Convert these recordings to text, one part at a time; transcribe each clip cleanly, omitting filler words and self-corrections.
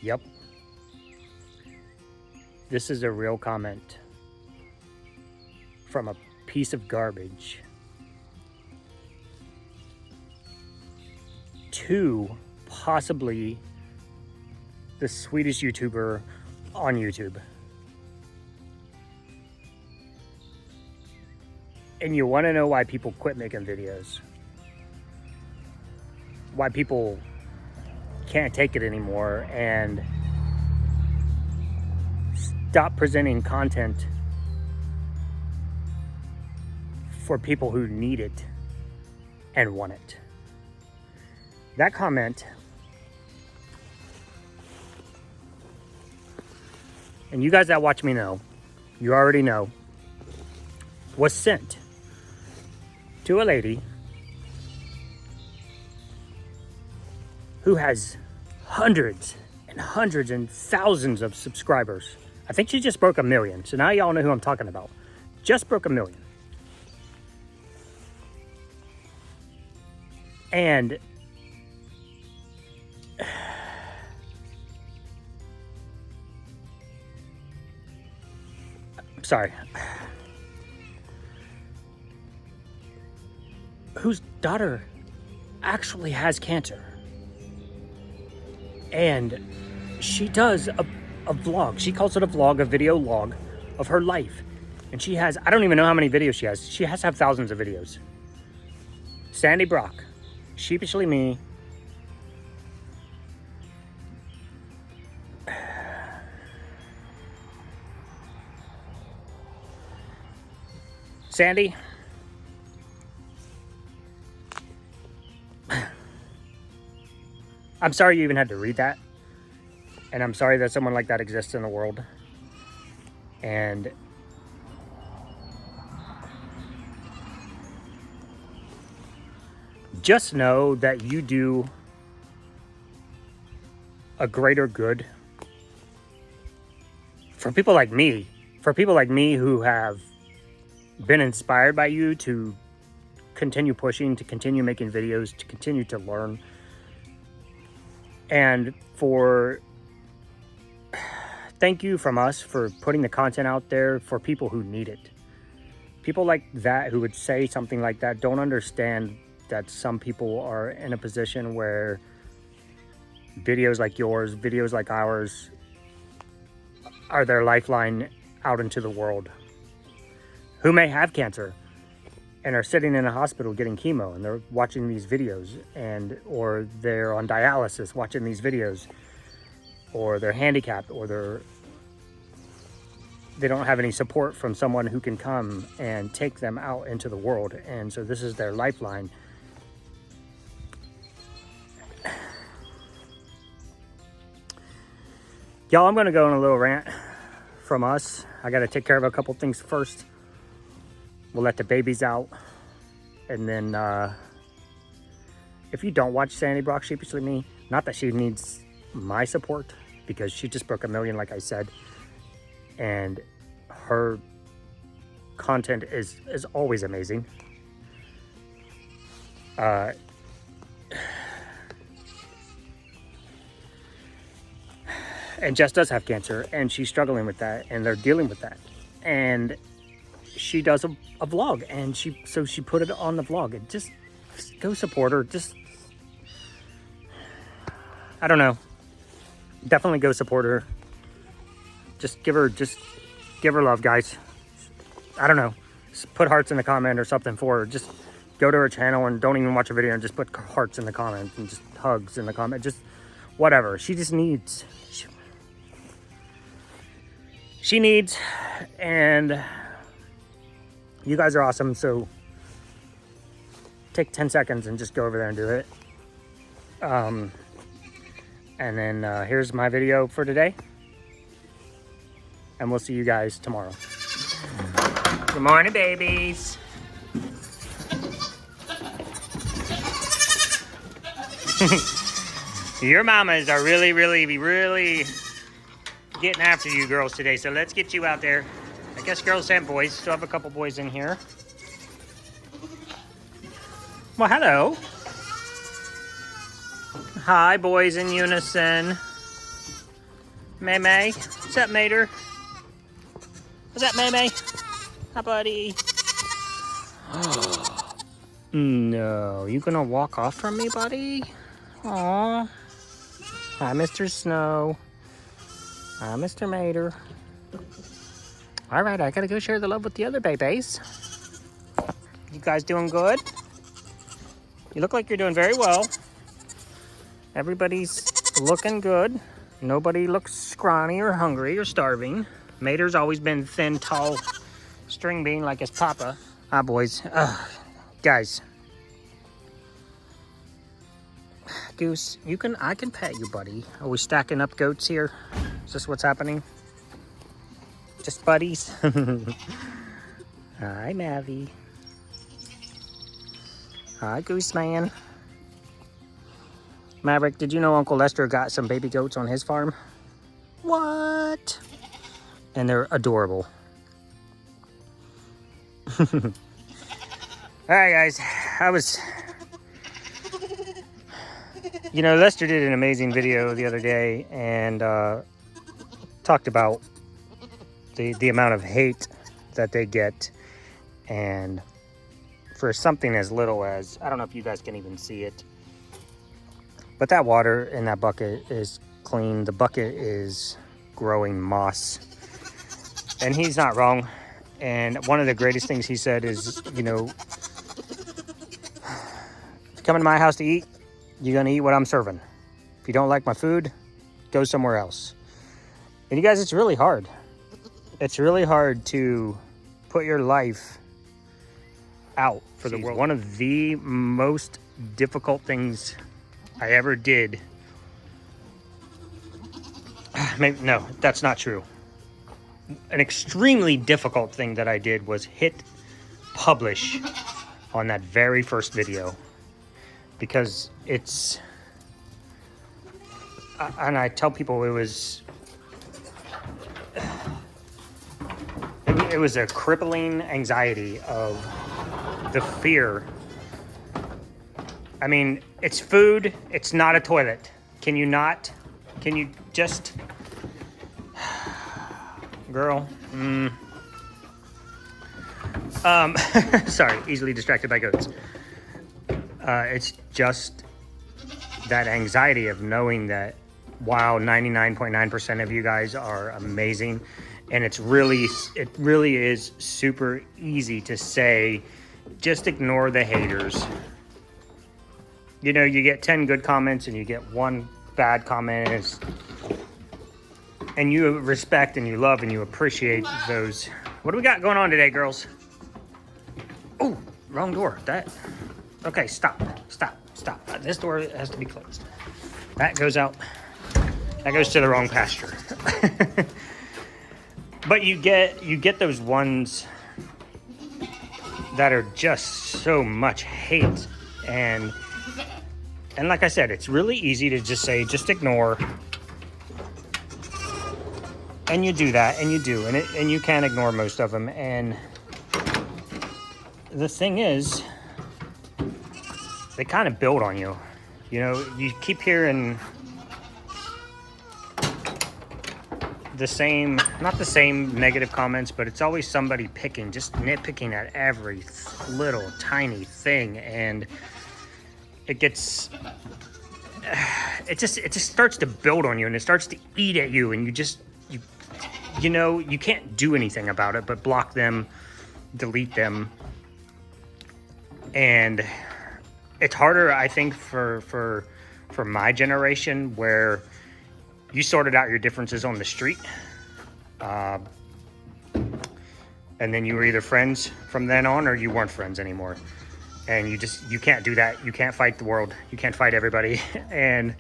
Yep. This is a real comment from a piece of garbage to possibly the sweetest YouTuber on YouTube. And you want to know why people quit making videos? Why people can't take it anymore and stop presenting content for people who need it and want it. That comment, and you guys that watch me know, you already know, was sent to a lady who has hundreds and hundreds and thousands of subscribers. I think she just broke 1 million. So now y'all know who I'm talking about. Just broke 1 million. And I'm sorry. Whose daughter actually has cancer. And she does a vlog. She calls it a vlog, a video log of her life. And she has, I don't even know how many videos she has. She has to have thousands of videos. Sandy Brock, Sheepishly Me. Sandy, I'm sorry you even had to read that. And I'm sorry that someone like that exists in the world. And just know that you do a greater good for people like me. For people like me who have been inspired by you to continue pushing, to continue making videos, to continue to learn. And thank you from us for putting the content out there for people who need it. People like that who would say something like that don't understand that some people are in a position where videos like yours, videos like ours, are their lifeline out into the world. Who may have cancer and are sitting in a hospital getting chemo, and they're watching these videos, or they're on dialysis watching these videos, or they're handicapped, or they don't have any support from someone who can come and take them out into the world. And so this is their lifeline. Y'all, I'm gonna go on a little rant from us. I gotta take care of a couple things first. We'll let the babies out. And then if you don't watch Sandy Brock Sheepishly Me, not that she needs my support, because she just broke 1 million, like I said. And her content is always amazing. And Jess does have cancer, and she's struggling with that, and they're dealing with that. And she does a vlog, and she put it on the vlog. And just go support her. Just, I don't know. Definitely go support her. Just give her love, guys. I don't know. Just put hearts in the comment or something for her. Just go to her channel and don't even watch a video and just put hearts in the comments and just hugs in the comment. Just whatever. She just needs. She needs, and you guys are awesome. So take 10 seconds and just go over there and do it. And then here's my video for today. And we'll see you guys tomorrow. Good morning, babies. Your mamas are really getting after you girls today. So let's get you out there. I guess girls and boys. Still have a couple boys in here. Well, hello. Hi, boys in unison. May May. What's up, Mater? What's up, May May? Hi, buddy. No, you gonna walk off from me, buddy? Aw. Hi, Mr. Snow. Hi, Mr. Mater. All right, I gotta go share the love with the other babies. You guys doing good? You look like you're doing very well. Everybody's looking good. Nobody looks scrawny or hungry or starving. Mater's always been thin, tall, string bean like his papa. Hi, boys. Guys. Goose, I can pet you, buddy. Are we stacking up goats here? Is this what's happening? Just buddies? Hi, Mavi. Hi, Goose Man. Maverick, did you know Uncle Lester got some baby goats on his farm? What? And they're adorable. All right, guys. You know, Lester did an amazing video the other day and talked about the amount of hate that they get, and for something as little as, I don't know if you guys can even see it, but that water in that bucket is clean. The bucket is growing moss, and he's not wrong. And one of the greatest things he said is, you know, if you come into my house to eat, you're gonna eat what I'm serving. If you don't like my food, go somewhere else. And you guys, it's really hard. It's really hard to put your life out for the world. One of the most difficult things I ever did. Maybe, no, that's not true. An extremely difficult thing that I did was hit publish on that very first video, because it's, and I tell people it was a crippling anxiety of the fear. I mean, it's food, it's not a toilet. Can you just, girl, sorry, easily distracted by goats. It's just that anxiety of knowing that while 99.9% of you guys are amazing, and it really is super easy to say, just ignore the haters. You know, you get 10 good comments and you get one bad comment, and you respect and you love and you appreciate those. What do we got going on today, girls? Oh, wrong door. Okay, stop. This door has to be closed. That goes out. That goes to the wrong pasture. But you get those ones that are just so much hate, and like I said, it's really easy to just say, just ignore. And you do that, and you do, and you can ignore most of them. And the thing is, they kind of build on you. You know, you keep hearing the same, not the same negative comments, but it's always somebody just nitpicking at every little tiny thing, and it just starts to build on you, and it starts to eat at you, and you know, you can't do anything about it but block them, delete them. And it's harder, I think, for my generation, where you sorted out your differences on the street, and then you were either friends from then on, or you weren't friends anymore. And you can't do that. You can't fight the world. You can't fight everybody. And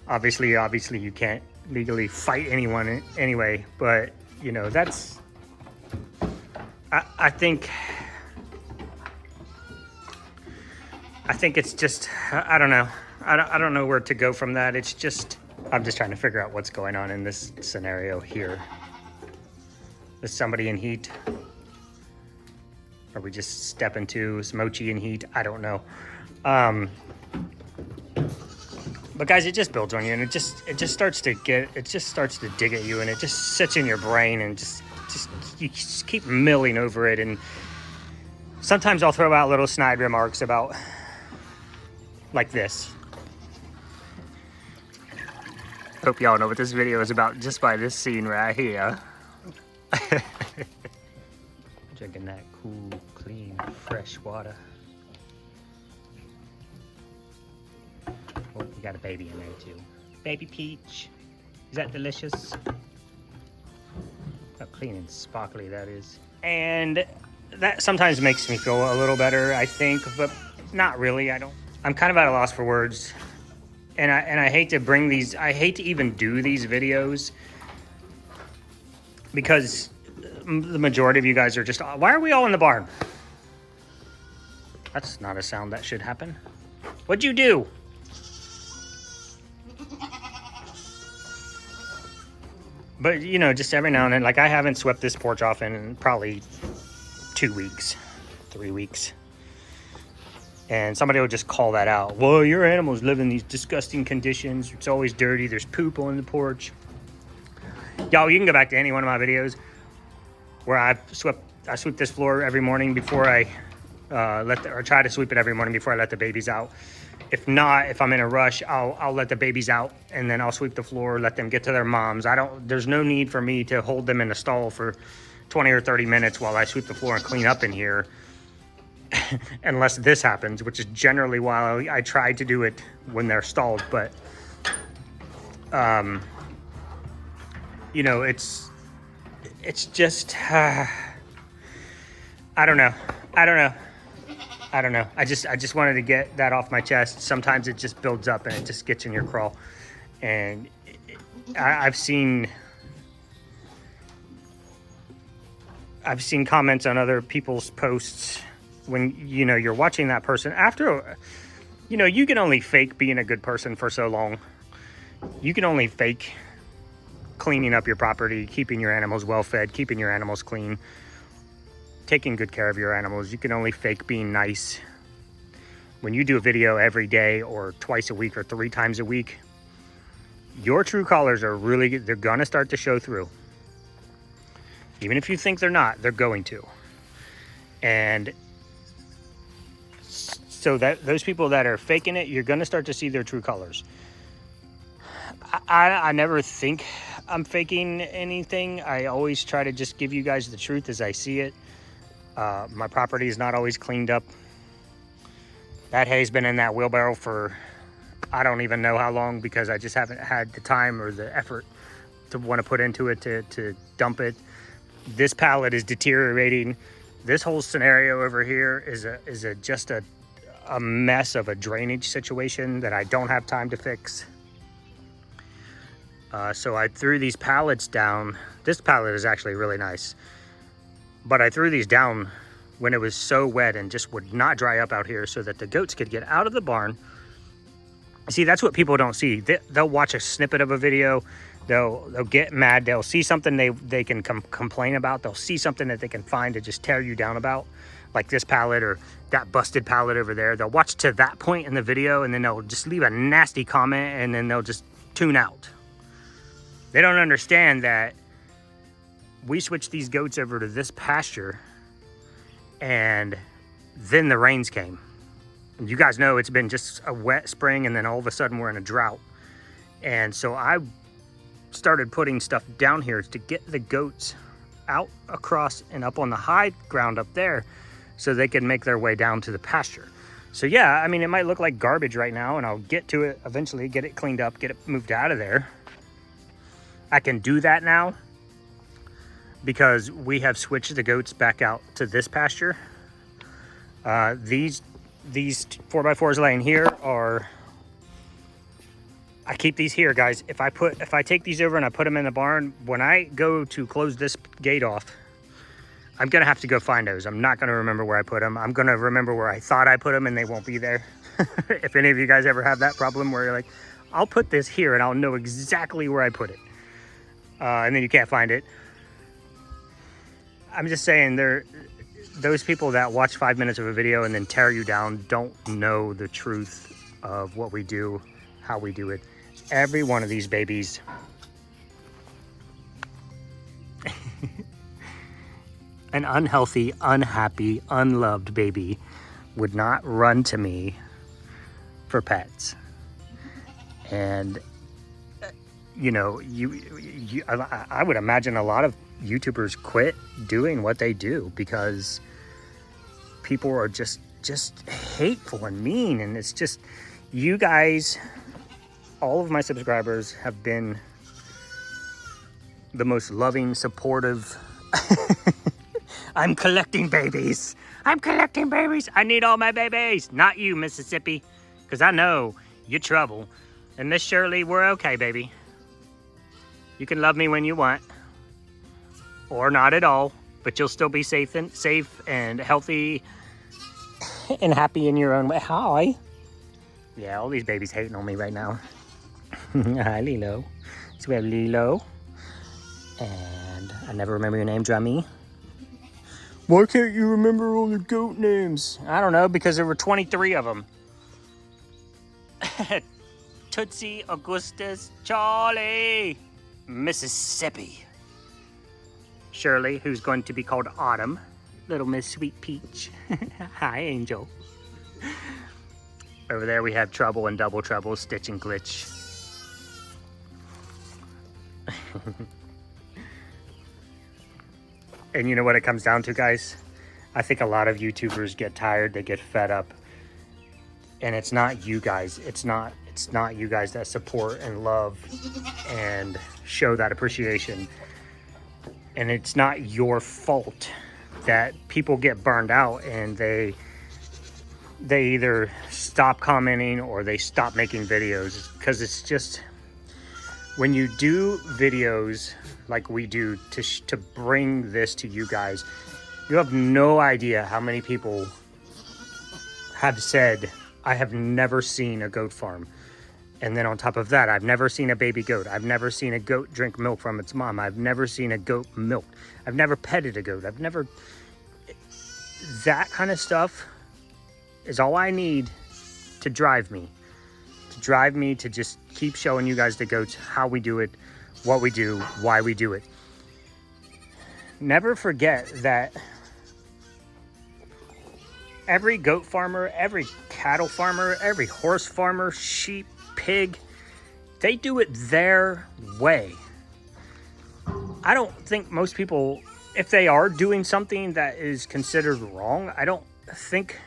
obviously you can't legally fight anyone anyway. But, you know, that's, I think it's just, I don't know. I don't know where to go from that. It's just, I'm just trying to figure out what's going on in this scenario here. Is somebody in heat? Are we just stepping to Smoochy in heat? I don't know. But But guys, it just builds on you, and it just starts to dig at you, and it just sits in your brain, and you just keep milling over it. And sometimes I'll throw out little snide remarks about, like this. Hope y'all know what this video is about just by this scene right here. Drinking that cool, clean, fresh water. Oh, we got a baby in there too. Baby Peach. Is that delicious? How clean and sparkly that is. And that sometimes makes me feel a little better, I think, but not really. I'm kind of at a loss for words. And I hate to bring these, I hate to even do these videos because the majority of you guys are just, why are we all in the barn? That's not a sound that should happen. What'd you do? But, you know, just every now and then, like I haven't swept this porch off in probably 2 weeks, 3 weeks. And somebody will just call that out. Well, your animals live in these disgusting conditions. It's always dirty. There's poop on the porch. Y'all, you can go back to any one of my videos where I sweep this floor every morning before I try to sweep it every morning before I let the babies out. If not, if I'm in a rush, I'll let the babies out and then I'll sweep the floor, let them get to their moms. There's no need for me to hold them in the stall for 20 or 30 minutes while I sweep the floor and clean up in here. Unless this happens, which is generally why I try to do it when they're stalled. But, you know, it's just, I don't know. I just wanted to get that off my chest. Sometimes it just builds up and it just gets in your crawl. And I've seen comments on other people's posts when, you know, you're watching that person after, you know, you can only fake being a good person for so long. You can only fake cleaning up your property, keeping your animals well fed, keeping your animals clean, taking good care of your animals. You can only fake being nice. When you do a video every day or twice a week or 3 times a week, your true colors are they're gonna start to show through. Even if you think they're not, they're going to. And so that those people that are faking it, you're gonna start to see their true colors. I never think I'm faking anything. I always try to just give you guys the truth as I see it. My property is not always cleaned up. That hay's been in that wheelbarrow for I don't even know how long because I just haven't had the time or the effort to want to put into it to dump it. This pallet is deteriorating. This whole scenario over here is just a mess of a drainage situation that I don't have time to fix. So I threw these pallets down. This pallet is actually really nice. But I threw these down when it was so wet and just would not dry up out here so that the goats could get out of the barn. See, that's what people don't see. They'll watch a snippet of a video. They'll get mad. They'll see something they can complain about. They'll see something that they can find to just tear you down about, like this pallet or that busted pallet over there. They'll watch to that point in the video and then they'll just leave a nasty comment and then they'll just tune out. They don't understand that we switched these goats over to this pasture and then the rains came. You guys know it's been just a wet spring and then all of a sudden we're in a drought. And so I started putting stuff down here to get the goats out across and up on the high ground up there so they can make their way down to the pasture. So yeah, I mean, it might look like garbage right now and I'll get to it eventually, get it cleaned up, get it moved out of there. I can do that now because we have switched the goats back out to this pasture. These 4x4s laying here are, I keep these here, guys. If I take these over and I put them in the barn, when I go to close this gate off, I'm gonna have to go find those. I'm not gonna remember where I put them. I'm gonna remember where I thought I put them and they won't be there. If any of you guys ever have that problem where you're like, I'll put this here and I'll know exactly where I put it. And then you can't find it. I'm just saying, those people that watch 5 minutes of a video and then tear you down don't know the truth of what we do how we do it. Every one of these babies an unhealthy, unhappy, unloved baby would not run to me for pets. And you know, I would imagine a lot of YouTubers quit doing what they do because people are just hateful and mean. And it's just, you guys, all of my subscribers have been the most loving, supportive. I'm collecting babies. I'm collecting babies. I need all my babies. Not you, Mississippi, because I know you're trouble. And Miss Shirley, we're okay, baby. You can love me when you want, or not at all, but you'll still be safe and healthy and happy in your own way. Hi. Yeah, all these babies hating on me right now. Hi, Lilo. So we have Lilo. And I never remember your name, Drummy. Why can't you remember all the goat names? I don't know, because there were 23 of them. Tootsie, Augustus, Charlie, Mississippi. Shirley, who's going to be called Autumn. Little Miss Sweet Peach. Hi, Angel. Over there we have Trouble and Double Trouble, Stitch and Glitch. And you know what it comes down to, guys? I think a lot of YouTubers get tired, they get fed up. And it's not you guys. It's not you guys that support and love and show that appreciation. And it's not your fault that people get burned out and they either stop commenting or they stop making videos. Because it's just, when you do videos like we do to bring this to you guys, you have no idea how many people have said, I have never seen a goat farm. And then on top of that, I've never seen a baby goat. I've never seen a goat drink milk from its mom. I've never seen a goat milk. I've never petted a goat. I've never... That kind of stuff is all I need to drive me. To drive me to just keep showing you guys the goats, how we do it, what we do, why we do it. Never forget that every goat farmer, every cattle farmer, every horse farmer, sheep, pig, they do it their way. I don't think most people, if they are doing something that is considered wrong, I don't think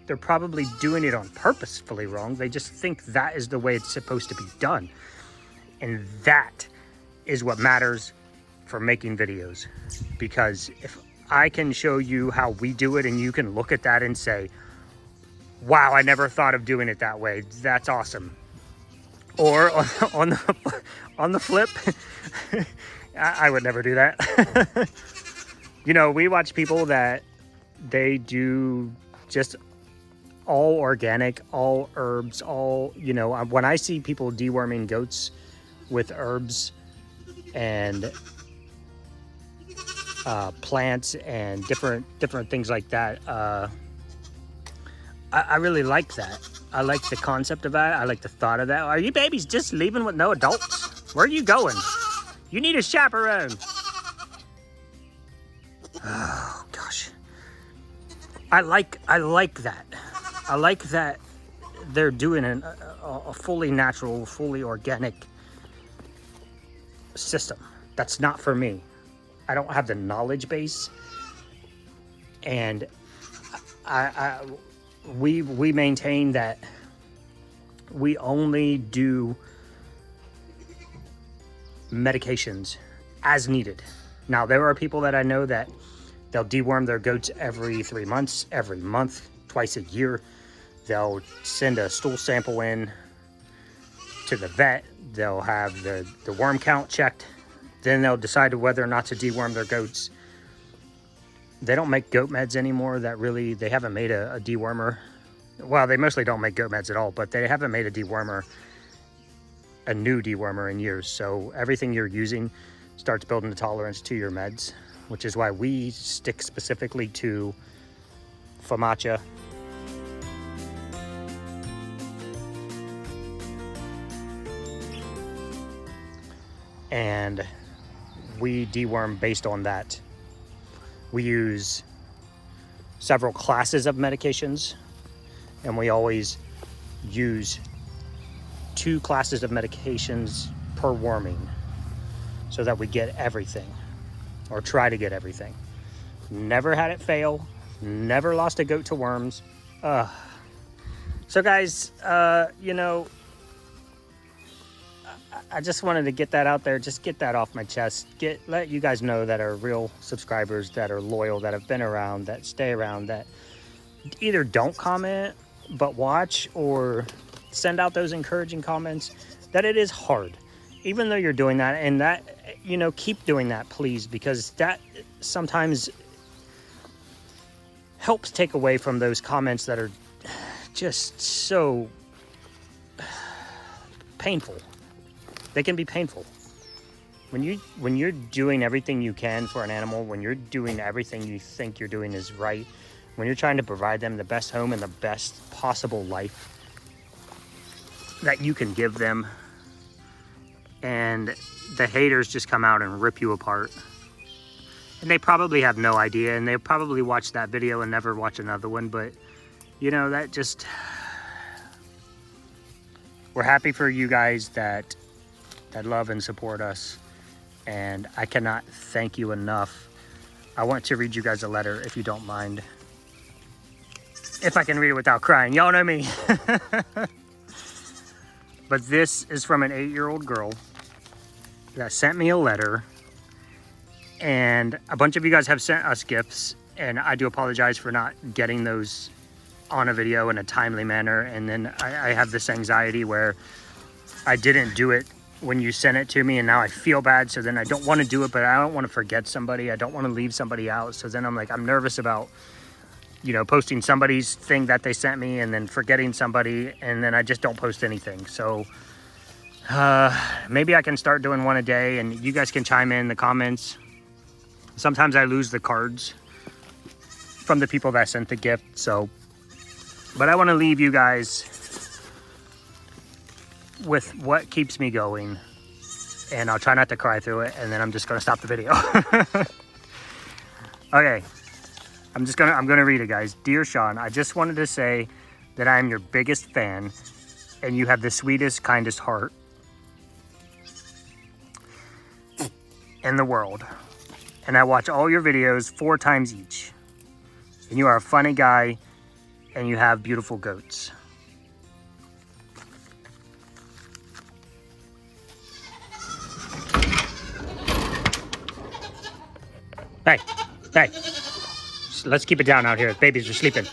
they're probably doing it on purposefully wrong. They just think that is the way it's supposed to be done. And that is what matters for making videos. Because if I can show you how we do it and you can look at that and say, wow, I never thought of doing it that way. That's awesome. Or on the flip, I would never do that. You know, we watch people that they do just all organic, all herbs, all, you know, when I see people deworming goats with herbs and plants and different things like that, I really like that. I like the concept of that. I like the thought of that. Are you babies just leaving with no adults? Where are you going? You need a chaperone. Oh gosh. I like that. I like that they're doing a fully natural, fully organic system. That's not for me. I don't have the knowledge base, and we maintain that we only do medications as needed. Now, there are people that I know that they'll deworm their goats every 3 months, every month, twice a year. They'll send a stool sample in to the vet. They'll have the worm count checked. Then they'll decide whether or not to deworm their goats. They don't make goat meds anymore. They haven't made a dewormer. Well, they mostly don't make goat meds at all, but they haven't made a new dewormer in years. So everything you're using starts building a tolerance to your meds, which is why we stick specifically to FAMACHA. and we deworm based on that. We use several classes of medications, and we always use 2 classes of medications per worming so that we get everything, or try to get everything. Never had it fail, never lost a goat to worms. So guys, you know, I just wanted to get that out there, just get that off my chest, let you guys know that are real subscribers, that are loyal, that have been around, that stay around, that either don't comment but watch or send out those encouraging comments, that it is hard. Even though you're doing that, and that, you know, keep doing that, please, because that sometimes helps take away from those comments that are just so painful. They can be painful. When you're doing everything you can for an animal, when you're doing everything you think you're doing is right, when you're trying to provide them the best home and the best possible life that you can give them, and the haters just come out and rip you apart. And they probably have no idea, and they probably watch that video and never watch another one, but you know, that just, we're happy for you guys that love and support us, and I cannot thank you enough. I want to read you guys a letter, if you don't mind. If I can read it without crying, y'all know me. But this is from an 8-year-old girl that sent me a letter, and a bunch of you guys have sent us gifts, and I do apologize for not getting those on a video in a timely manner. And then I have this anxiety where I didn't do it when you sent it to me, and now I feel bad, so then I don't want to do it, but I don't want to forget somebody. I don't want to leave somebody out, so then I'm like, I'm nervous about, you know, posting somebody's thing that they sent me and then forgetting somebody, and then I just don't post anything. So maybe I can start doing one a day, and you guys can chime in the comments. Sometimes I lose the cards from the people that sent the gift, so, but I want to leave you guys with what keeps me going, and I'll try not to cry through it, and then I'm just gonna stop the video. Okay, I'm gonna read it, guys. Dear Sean, I just wanted to say that I am your biggest fan, and you have the sweetest, kindest heart in the world, and I watch all your videos 4 times each, and you are a funny guy, and you have beautiful goats. Hey, let's keep it down out here. Babies are sleeping.